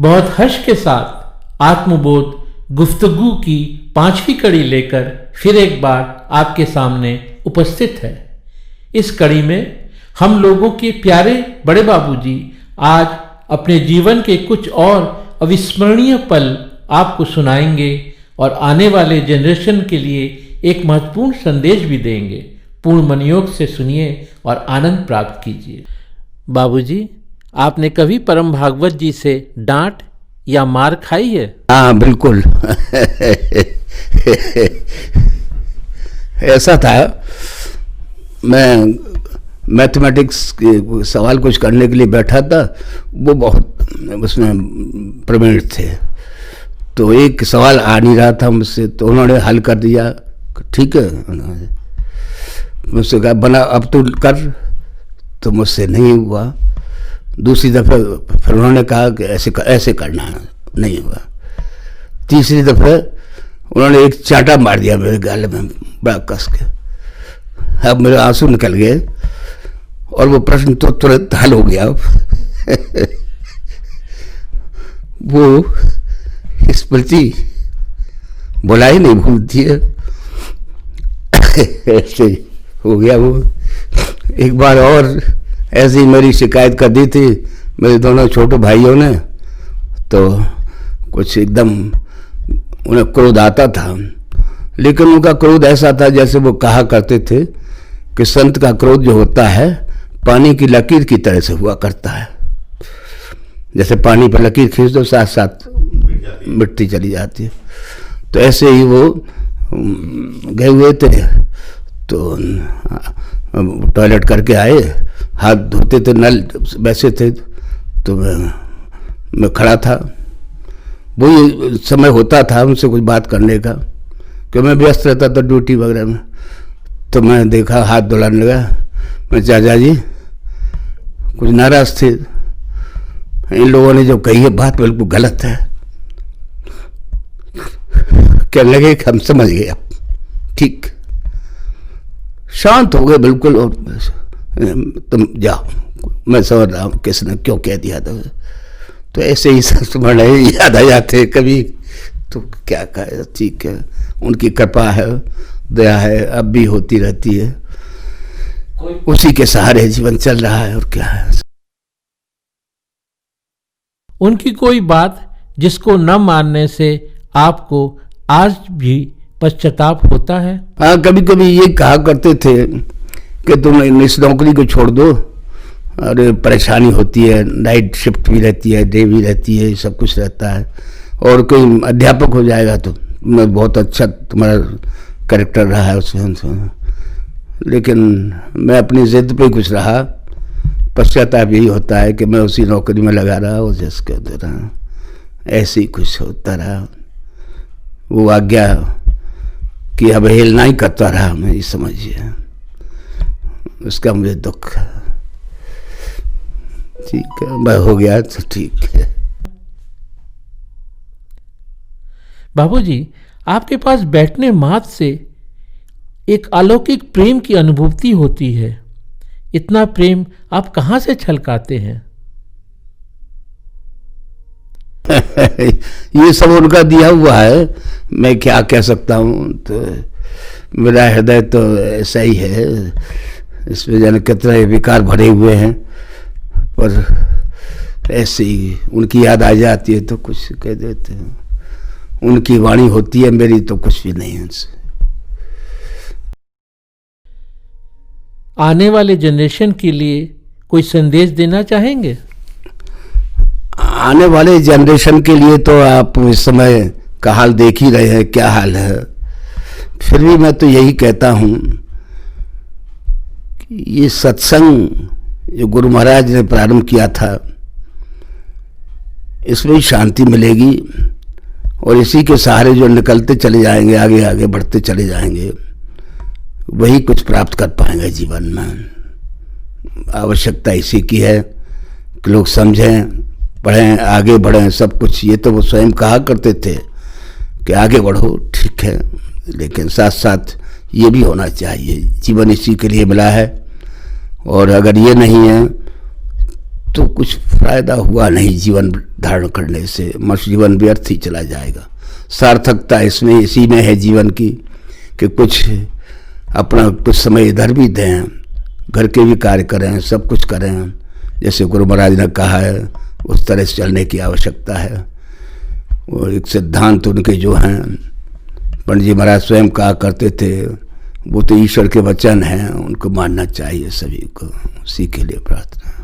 बहुत हर्ष के साथ आत्मबोध गुफ्तगू की 5वीं कड़ी लेकर फिर एक बार आपके सामने उपस्थित है। इस कड़ी में हम लोगों के प्यारे बड़े बाबूजी आज अपने जीवन के कुछ और अविस्मरणीय पल आपको सुनाएंगे और आने वाले जनरेशन के लिए एक महत्वपूर्ण संदेश भी देंगे। पूर्ण मनयोग से सुनिए और आनंद प्राप्त कीजिए। बाबूजी, आपने कभी परम भागवत जी से डांट या मार खाई है? हाँ, बिल्कुल। ऐसा था, मैं मैथमेटिक्स के सवाल कुछ करने के लिए बैठा था, वो बहुत उसमें प्रवीण थे, तो एक सवाल आ नहीं रहा था मुझसे, तो उन्होंने हल कर दिया। ठीक है, मुझसे कहा बना अब तो कर, तो मुझसे नहीं हुआ। दूसरी दफ़े फिर उन्होंने कहा कि ऐसे करना है, नहीं हुआ। तीसरी दफ़े उन्होंने एक चांटा मार दिया मेरे गाल में बड़ा कस के। अब मेरे आंसू निकल गए और वो प्रश्न तो तुरंत हल हो गया। वो स्मृति बुलाई नहीं भूलती है। ऐसे हो गया वो। एक बार और ऐसे ही मेरी शिकायत कर दी थी मेरे दोनों छोटे भाइयों ने, तो कुछ एकदम उन्हें क्रोध आता था, लेकिन उनका क्रोध ऐसा था जैसे वो कहा करते थे कि संत का क्रोध जो होता है पानी की लकीर की तरह से हुआ करता है। जैसे पानी पर लकीर खींच दो, साथ साथ मिट्टी चली जाती है। तो ऐसे ही वो गए हुए थे, तो टॉयलेट करके आए, हाथ धोते थे, नल वैसे थे, तो मैं खड़ा था। वही समय होता था उनसे कुछ बात करने का, क्योंकि मैं व्यस्त रहता था ड्यूटी वगैरह में। तो मैं देखा हाथ धुलाने लगा। मैं चाचा जी कुछ नाराज थे, इन लोगों ने जो कही है बात बिल्कुल गलत है। कहने लगे कि हम समझ गए, अब ठीक। शांत हो गए बिल्कुल, और तुम जाओ, मैं समझ रहा हूँ किसने क्यों कह दिया था। तो ऐसे ही संस्मरण याद आ जाते कभी, तो क्या कहे, ठीक है, उनकी कृपा है, दया है, अब भी होती रहती है। उसी के सहारे जीवन चल रहा है, और क्या है। उनकी कोई बात जिसको न मानने से आपको आज भी पश्चाताप होता है? हाँ, कभी कभी ये कहा करते थे कि तुम इस नौकरी को छोड़ दो, अरे परेशानी होती है, नाइट शिफ्ट भी रहती है, डे भी रहती है, सब कुछ रहता है, और कोई अध्यापक हो जाएगा तो मैं बहुत अच्छा तुम्हारा कैरेक्टर रहा है उसमें। लेकिन मैं अपनी जिद पे कुछ रहा। पश्चाताप यही होता है कि मैं उसी नौकरी में लगा रहा और जिसके रहा, ऐसे ही कुछ होता रहा। वो आज्ञा की अवहेलना ही करता रहा मैं, ये समझिए, उसका मुझे दुख है। ठीक है, मैं हो गया तो ठीक है। बाबूजी, आपके पास बैठने मात्र से एक अलौकिक प्रेम की अनुभूति होती है। इतना प्रेम आप कहाँ से छलकाते हैं? ये सब उनका दिया हुआ है, मैं क्या कह सकता हूँ। तो मेरा हृदय तो ऐसा ही है, इसमें जाने कितने विकार भरे हुए हैं, पर ऐसे ही उनकी याद आ जाती है तो कुछ कह देते हैं। उनकी वाणी होती है, मेरी तो कुछ भी नहीं है उनसे। आने वाले जनरेशन के लिए कोई संदेश देना चाहेंगे? आने वाले जनरेशन के लिए तो आप इस समय का हाल देख ही रहे हैं, क्या हाल है। फिर भी मैं तो यही कहता हूँ कि ये सत्संग जो गुरु महाराज ने प्रारंभ किया था, इसमें शांति मिलेगी, और इसी के सहारे जो निकलते चले जाएंगे, आगे आगे बढ़ते चले जाएंगे, वही कुछ प्राप्त कर पाएंगे जीवन में। आवश्यकता इसी की है कि लोग समझें, पढ़ें, आगे बढ़ें, सब कुछ। ये तो वो स्वयं कहा करते थे कि आगे बढ़ो, ठीक है, लेकिन साथ साथ ये भी होना चाहिए। जीवन इसी के लिए मिला है, और अगर ये नहीं है तो कुछ फायदा हुआ नहीं जीवन धारण करने से, मनुष्य जीवन व्यर्थ ही चला जाएगा। सार्थकता इसमें इसी में है जीवन की कि कुछ अपना कुछ समय इधर भी दें, घर के भी कार्य करें, सब कुछ करें। जैसे गुरु महाराज ने कहा है उस तरह से चलने की आवश्यकता है। और एक सिद्धांत उनके जो हैं, पंडित जी महाराज स्वयं कहा करते थे, वो तो ईश्वर के वचन हैं, उनको मानना चाहिए सभी को। उसी के लिए प्रार्थना।